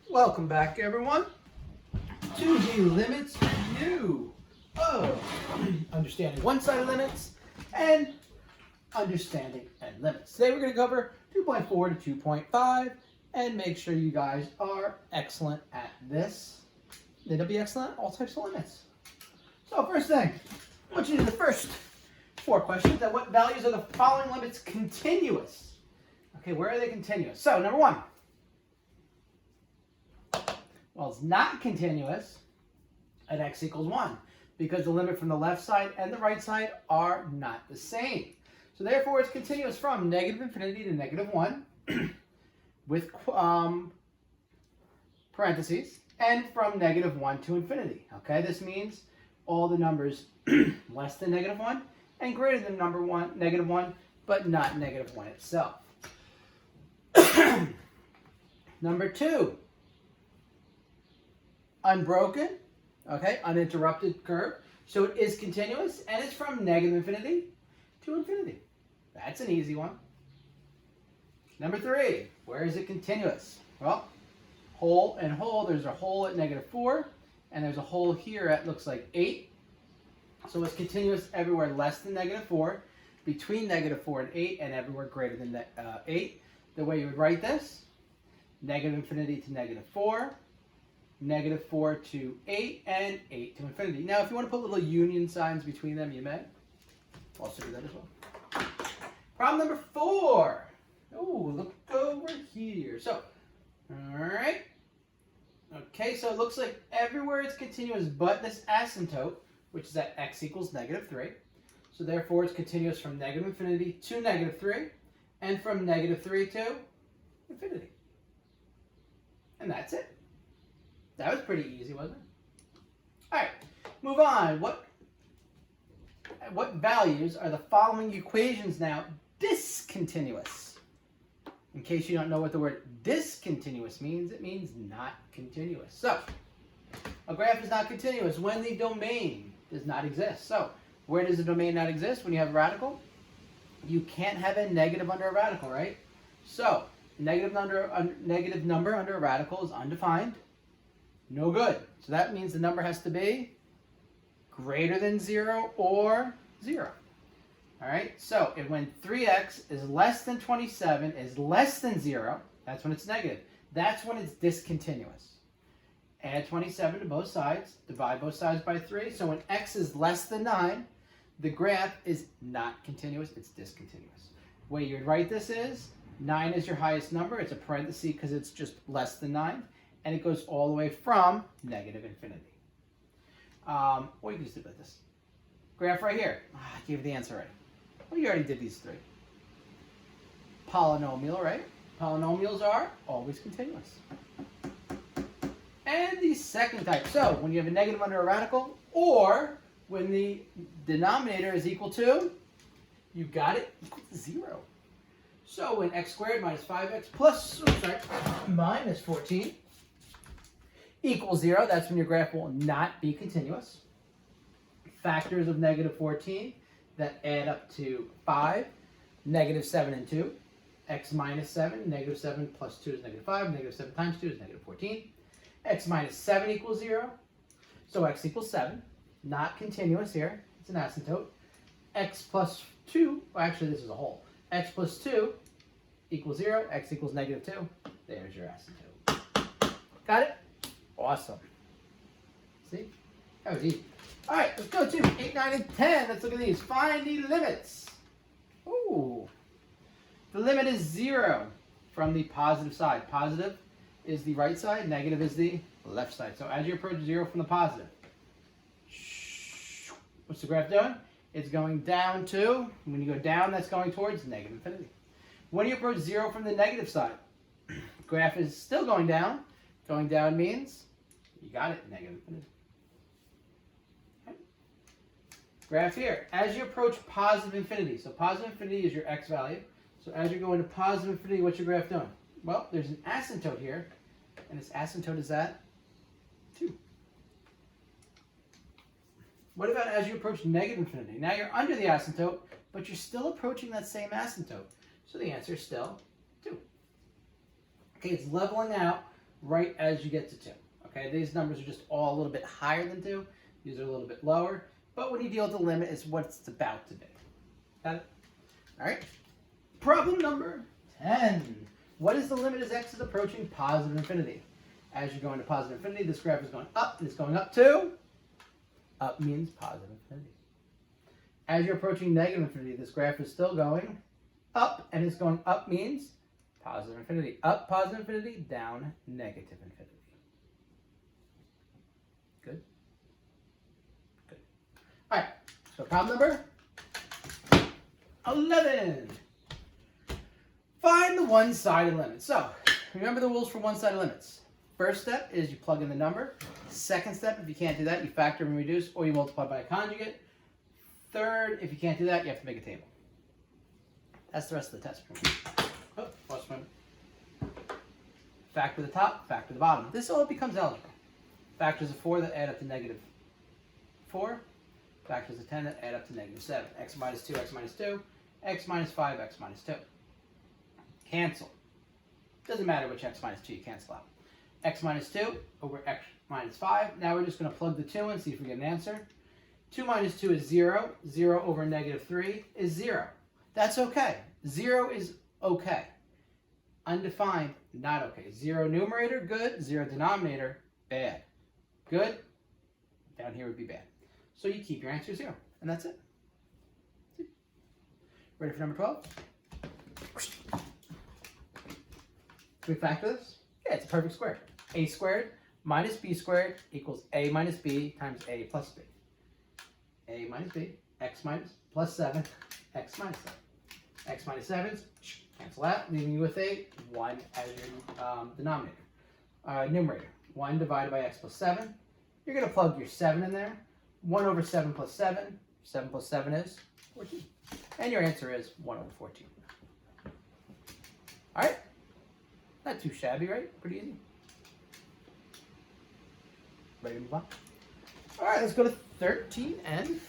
Welcome back, everyone, to the limits review of understanding one-sided limits and understanding end limits. Today we're going to cover 2.4 to 2.5 and make sure you guys are excellent at this. Then you'll be excellent at all types of limits. So first thing, I want you to do the first 4 questions. At what values are the following limits continuous? Okay, where are they continuous? So number 1. Well, it's not continuous at x equals 1 because the limit from the left side and the right side are not the same. So therefore, it's continuous from negative infinity to negative 1 with parentheses and from negative 1 to infinity. Okay, this means all the numbers less than negative 1 and greater than negative 1, but not negative 1 itself. Number 2. Unbroken, okay, uninterrupted curve. So it is continuous, and it's from negative infinity to infinity. That's an easy one. Number 3, where is it continuous? Well, hole and hole, there's a hole at negative 4, and there's a hole here at, looks like 8. So it's continuous everywhere less than negative 4, between negative 4 and 8, and everywhere greater than 8. The way you would write this, negative infinity to negative 4, negative 4 to 8, and 8 to infinity. Now, if you want to put little union signs between them, you may. I'll also do that as well. Problem number 4. Oh, look over here. So, all right. Okay, so it looks like everywhere it's continuous but this asymptote, which is at x equals negative 3. So therefore, it's continuous from negative infinity to negative 3, and from negative 3 to infinity. And that's it. That was pretty easy, wasn't it? All right, move on. What values are the following equations now discontinuous? In case you don't know what the word discontinuous means, it means not continuous. So, a graph is not continuous when the domain does not exist. So, where does the domain not exist? When you have a radical, you can't have a negative under a radical, right? So, negative number under a radical is undefined. No good. So that means the number has to be greater than 0 or 0. All right, so when 3x is less than 27 is less than 0, that's when it's negative. That's when it's discontinuous. Add 27 to both sides, divide both sides by 3. So when x is less than 9, the graph is not continuous, it's discontinuous. The way you would write this is 9 is your highest number. It's a parenthesis because it's just less than 9. And it goes all the way from negative infinity. Or you can just do it like this. Graph right here. I gave you the answer right. Well, you already did these 3. Polynomial, right? Polynomials are always continuous. And the second type. So, when you have a negative under a radical, or when the denominator is equal to, you got it, equal to 0. So, when x squared minus 5x minus 14 equals 0, that's when your graph will not be continuous. Factors of negative 14 that add up to 5, negative 7 and 2, x minus 7, negative 7 plus 2 is negative 5, negative 7 times 2 is negative 14, x minus 7 equals 0, so x equals 7, not continuous here, it's an asymptote, x plus 2, well actually this is a whole, x plus 2 equals 0, x equals negative 2, there's your asymptote. Got it? Awesome. See? That was easy. All right, let's go to 8, 9, and 10. Let's look at these. Find the limits. Ooh. The limit is 0 from the positive side. Positive is the right side. Negative is the left side. So as you approach 0 from the positive, what's the graph doing? It's going down to, when you go down, that's going towards negative infinity. When you approach 0 from the negative side, graph is still going down. Going down means you got it, negative infinity. Okay. Graph here. As you approach positive infinity, so positive infinity is your x value. So as you're going to positive infinity, what's your graph doing? Well, there's an asymptote here, and this asymptote is at 2. What about as you approach negative infinity? Now you're under the asymptote, but you're still approaching that same asymptote. So the answer is still 2. Okay, it's leveling out right as you get to 2. Okay, these numbers are just all a little bit higher than 2. These are a little bit lower. But when you deal with the limit, it's what it's about to be. Got it? All right. Problem number 10. What is the limit as x is approaching positive infinity? As you're going to positive infinity, this graph is going up, and it's going up to? Up means positive infinity. As you're approaching negative infinity, this graph is still going up, and it's going up means positive infinity. Up, positive infinity, down, negative infinity. Good? Good. All right, so problem number 11. Find the one-sided limit. So, remember the rules for one-sided limits. First step is you plug in the number. Second step, if you can't do that, you factor and reduce, or you multiply by a conjugate. Third, if you can't do that, you have to make a table. That's the rest of the test. Oh, lost one. Factor the top, factor the bottom. This all becomes algebra. Factors of 4 that add up to negative 4. Factors of 10 that add up to negative 7. X minus 2, x minus 2. X minus 5, x minus 2. Cancel. Doesn't matter which x minus 2 you cancel out. X minus 2 over x minus 5. Now we're just going to plug the 2 in, see if we get an answer. 2 minus 2 is 0. 0 over negative 3 is 0. That's okay. 0 is okay. Undefined, not okay. 0 numerator, good. 0 denominator, bad. Good. Down here would be bad. So you keep your answer 0, and that's it. Ready for number 12? Can we factor this? Yeah, it's a perfect square. A squared minus b squared equals a minus b times a plus b. A minus b, x minus plus 7, x minus 7. X minus 7's cancel out, leaving you with a 1 as your denominator. Numerator, 1 divided by x plus 7. You're going to plug your 7 in there. 1 over 7 plus 7. 7 plus 7 is 14. And your answer is 1 over 14. All right. Not too shabby, right? Pretty easy. Ready to move on? All right, let's go to 13 and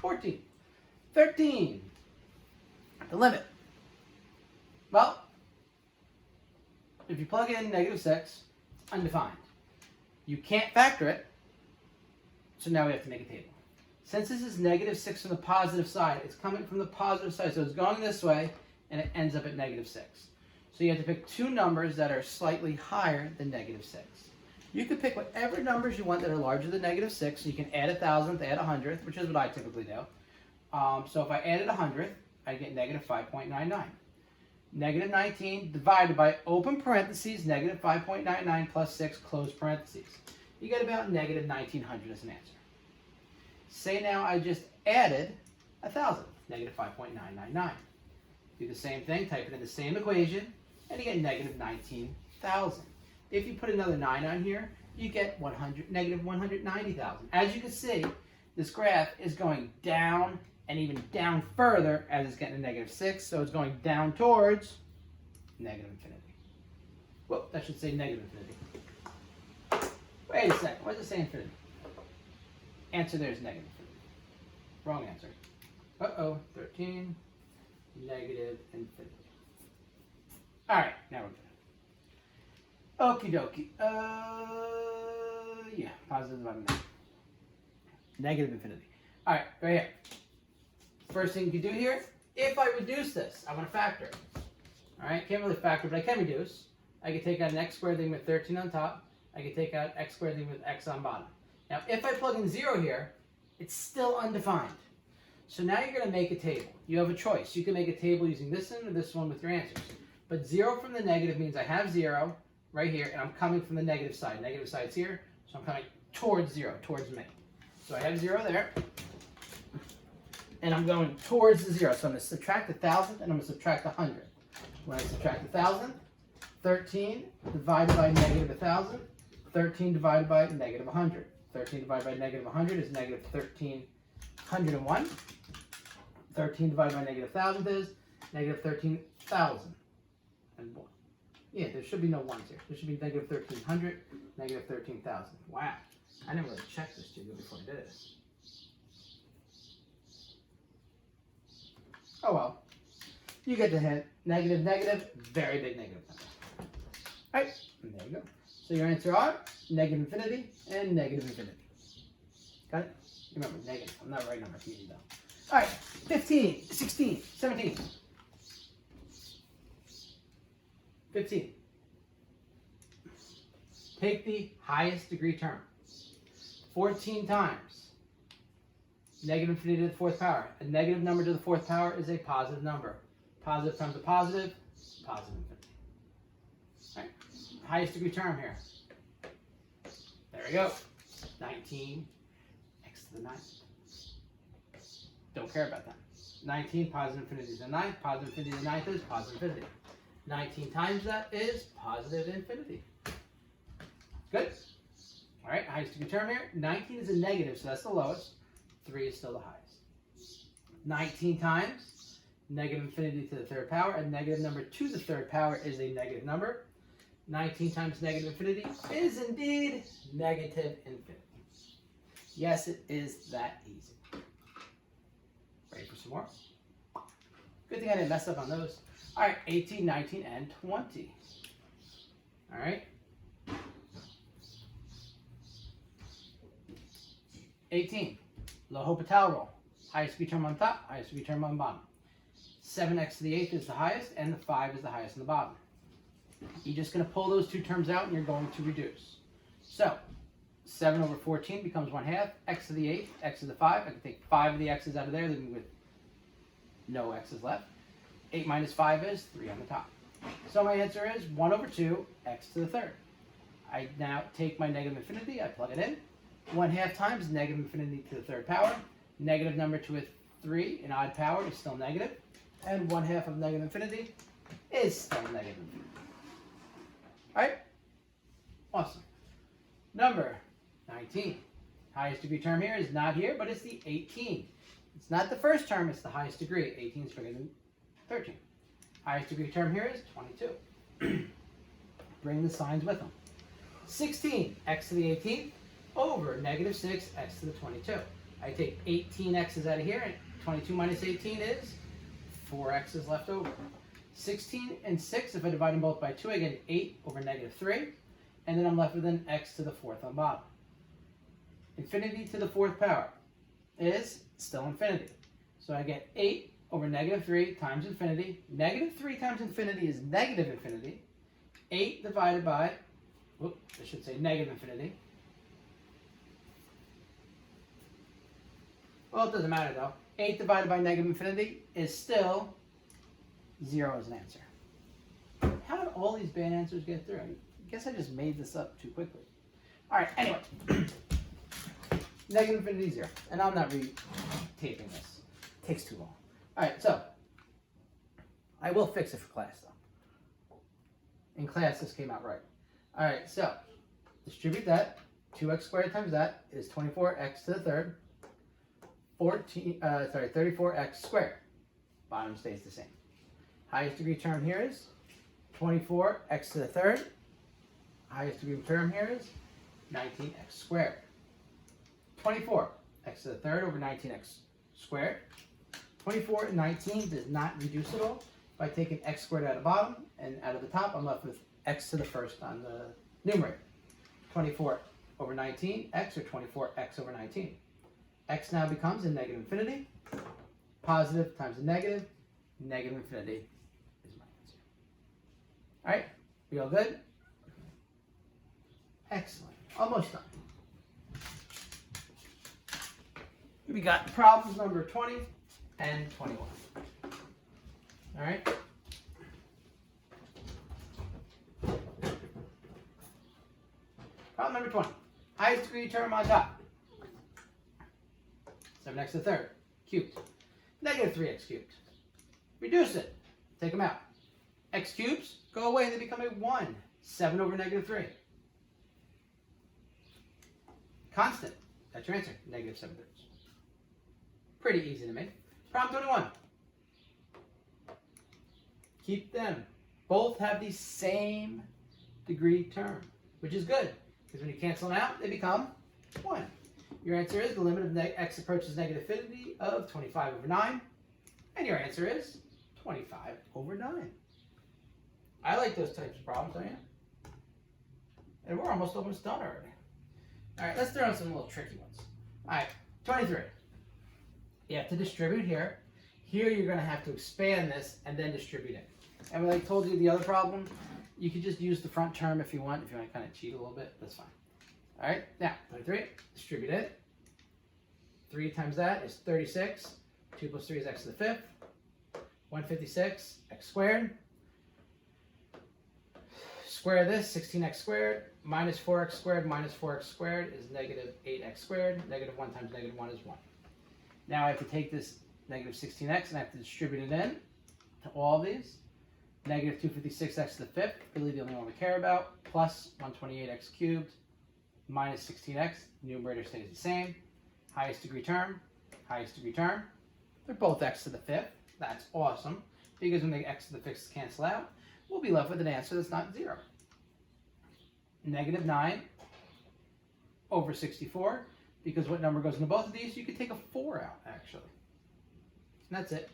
14. 13. The limit. Well, if you plug in negative 6, it's undefined. You can't factor it, so now we have to make a table. Since this is negative 6 from the positive side, it's coming from the positive side, so it's going this way, and it ends up at negative 6. So you have to pick two numbers that are slightly higher than negative 6. You can pick whatever numbers you want that are larger than negative 6. You can add a thousandth, add a hundredth, which is what I typically do. So if I added a hundredth, I get negative 5.99. Negative 19 divided by open parentheses, negative 5.99 plus 6, close parentheses. You get about negative 1900 as an answer. Say now I just added a thousandth, negative 5.999. Do the same thing, type it in the same equation, and you get negative 19,000. If you put another 9 on here, you get negative 190,000. As you can see, this graph is going down and even down further as it's getting to negative 6, so it's going down towards negative infinity. Well, that should say negative infinity. Wait a second, why does it say infinity? Answer there is negative infinity. Wrong answer. Uh-oh, 13, negative infinity. All right, now we're good. Okie dokie. Yeah, positive divided by negative infinity. All right, right here. First thing you can do here, if I reduce this, I want to factor. All right, can't really factor, but I can reduce. I can take out an x squared thing with 13 on top. I can take out x squared thing with x on bottom. Now, if I plug in 0 here, it's still undefined. So now you're going to make a table. You have a choice. You can make a table using this one or this one with your answers. But 0 from the negative means I have 0 right here, and I'm coming from the negative side. Negative side's here, so I'm coming towards 0, towards me. So I have 0 there, and I'm going towards the 0. So I'm going to subtract 1,000, and I'm going to subtract 100. When I subtract 1,000, 13 divided by negative 1,000, 13 divided by negative 100. 13 divided by negative 100 is negative 1,301. 13 divided by negative 1,000 is negative 13,001. Yeah, there should be no ones here. There should be negative 1,300, negative 13,000. Wow. I didn't really check this too good before I did it. Oh well. You get the hint. Negative, negative, very big negative. All right, and there you go. So your answer are negative infinity and negative infinity. Got it? Remember, negative. I'm not writing on my easy though. All right, 15, 16, 17. 15. Take the highest degree term. 14 times negative infinity to the fourth power. A negative number to the fourth power is a positive number. Positive times a positive, positive infinity. All right, highest degree term here. There we go. 19 x to the 9th. Don't care about that. 19 positive infinity is the 9th. Positive infinity to the 9th is positive infinity. 19 times that is positive infinity. Good. All right, highest degree term here. 19 is a negative, so that's the lowest. 3 is still the highest. 19 times negative infinity to the third power. A negative number to the third power is a negative number. 19 times negative infinity is indeed negative infinity. Yes, it is that easy. Ready for some more? Good thing I didn't mess up on those. All right, 18, 19, and 20. All right. 18, L'Hopital rule. Highest degree term on top, highest degree term on bottom. 7x to the 8th is the highest, and the 5 is the highest on the bottom. You're just going to pull those two terms out, and you're going to reduce. So, 7 over 14 becomes 1/2. X to the 8th, x to the 5. I can take 5 of the x's out of there, leaving with no x's left. 8 minus 5 is 3 on the top. So my answer is 1 over 2, x to the 3rd. I now take my negative infinity, I plug it in. 1/2 times negative infinity to the third power. Negative number to a 3, an odd power, is still negative. And 1/2 of negative infinity is still negative infinity. All right? Awesome. Number 19. Highest degree term here is not here, but it's the 18. It's not the first term, it's the highest degree. 18 is bigger than 13. Highest degree term here is 22. Bring the signs with them. 16, x to the 18th, over negative 6, x to the 22. I take 18 x's out of here, and 22 minus 18 is 4 x's left over. 16 and 6, if I divide them both by 2, I get 8 over negative 3. And then I'm left with an x to the 4th on bottom. Infinity to the 4th power is still infinity. So I get 8 over negative 3 times infinity. Negative 3 times infinity is negative infinity. 8 divided by, whoop, I should say negative infinity. Well, it doesn't matter though. 8 divided by negative infinity is still 0 as an answer. How did all these bad answers get through? I guess I just made this up too quickly. All right, anyway. Negative infinity 0. And I'm not retaping this. It takes too long. All right, so I will fix it for class though. In class, this came out right. All right, so distribute that. 2x squared times that is 24x to the 3rd. 34x squared. Bottom stays the same. Highest degree term here is 24x to the 3rd. Highest degree term here is 19x squared. 24x to the 3rd over 19x squared. 24 and 19 does not reduce at all. If I take an x squared out of the bottom and out of the top, I'm left with x to the 1st on the numerator. 24 over 19, x, or 24x over 19. X now becomes a negative infinity. Positive times a negative. Negative infinity is my answer. All right, we all good? Excellent. Almost done. We got problems number 20 and 21. All right. Problem number 20. Highest degree term on top. 7x to the 3rd cubed. Negative 3x cubed. Reduce it. Take them out. X cubes go away and they become a 1. 7 over negative 3. Constant. That's your answer. Negative 7/3. Pretty easy to make. Problem 21. Keep them. Both have the same degree term, which is good, because when you cancel them out, they become 1. Your answer is the limit of x approaches negative infinity of 25 over 9. And your answer is 25 over 9. I like those types of problems, don't you? And we're almost done already. All right, let's throw in some little tricky ones. All right, 23. You have to distribute here. Here you're going to have to expand this and then distribute it. And like I told you the other problem, you could just use the front term if you want. If you want to kind of cheat a little bit, that's fine. All right, now 23, distribute it. 3 times that is 36. 2 plus 3 is x to the 5th. 156, x squared. Square this, 16x squared, minus 4x squared minus 4x squared is negative 8x squared. Negative 1 times negative 1 is 1. Now I have to take this negative 16x and I have to distribute it in to all these. Negative 256x to the 5th, really the only one we care about, plus 128x cubed minus 16x. Numerator stays the same. Highest degree term, highest degree term. They're both x to the 5th. That's awesome, because when the x to the 5th cancel out, we'll be left with an answer that's not 0. Negative 9 over 64, because what number goes into both of these? You could take a 4 out, actually. And that's it.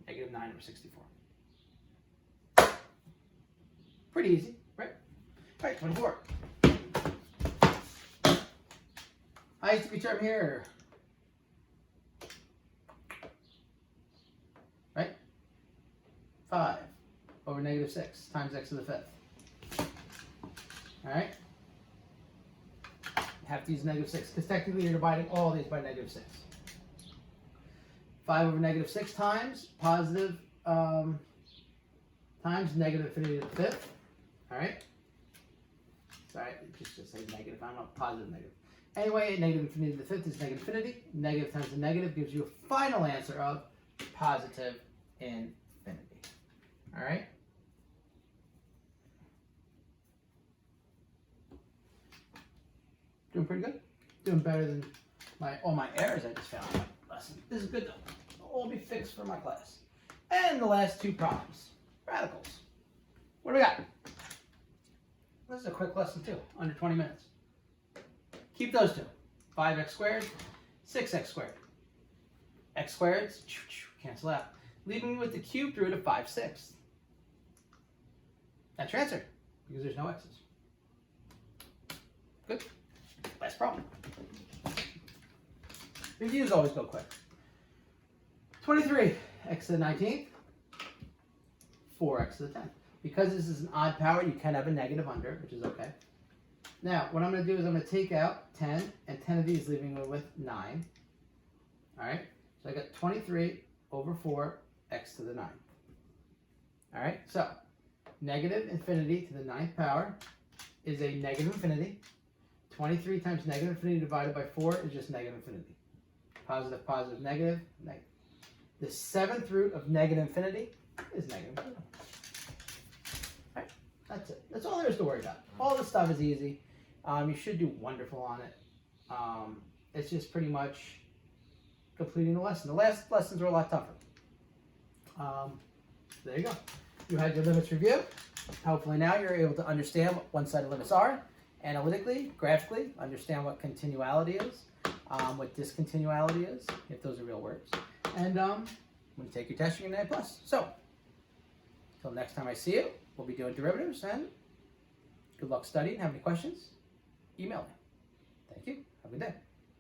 Negative 9 over 64. Pretty easy, right? All right, 24. Highest degree term here. Right? 5 over negative 6 times x to the 5th. All right? Have to use negative 6, because technically you're dividing all these by negative 6. 5 over negative 6 times positive times negative infinity to the 5th. All right? Sorry, just say negative. I'm not positive negative. Anyway, negative infinity to the 5th is negative infinity. Negative times the negative gives you a final answer of positive infinity. All right? Doing pretty good. Doing better than all my errors I just found in my lesson. This is good though. It'll all be fixed for my class. And the last 2 problems. Radicals. What do we got? This is a quick lesson too, under 20 minutes. Keep those 2. 5x squared, 6x squared. X squareds, cancel out. Leaving me with the cubed root of 5/6. That's your answer, because there's no x's. Good. Last problem. Reviews always go quick. 23, x to the 19th, 4x to the 10th. Because this is an odd power, you can have a negative under it, which is okay. Now, what I'm going to do is I'm going to take out 10, and 10 of these, leaving me with 9. All right? So I got 23 over 4, x to the 9th. All right? So, negative infinity to the 9th power is a negative infinity. 23 times negative infinity divided by 4 is just negative infinity. Positive, positive, negative, negative. The 7th root of negative infinity is negative infinity. All right, that's it. That's all there is to worry about. All this stuff is easy. You should do wonderful on it. It's just pretty much completing the lesson. The last lessons were a lot tougher. There you go. You had your limits review. Hopefully now you're able to understand what one-sided limits are. Analytically, graphically, understand what continuality is, what discontinuality is, if those are real words. And when you take your test, you're going to get an A+. So, until next time I see you, we'll be doing derivatives, and good luck studying. Have any questions? Email me. Thank you. Have a good day.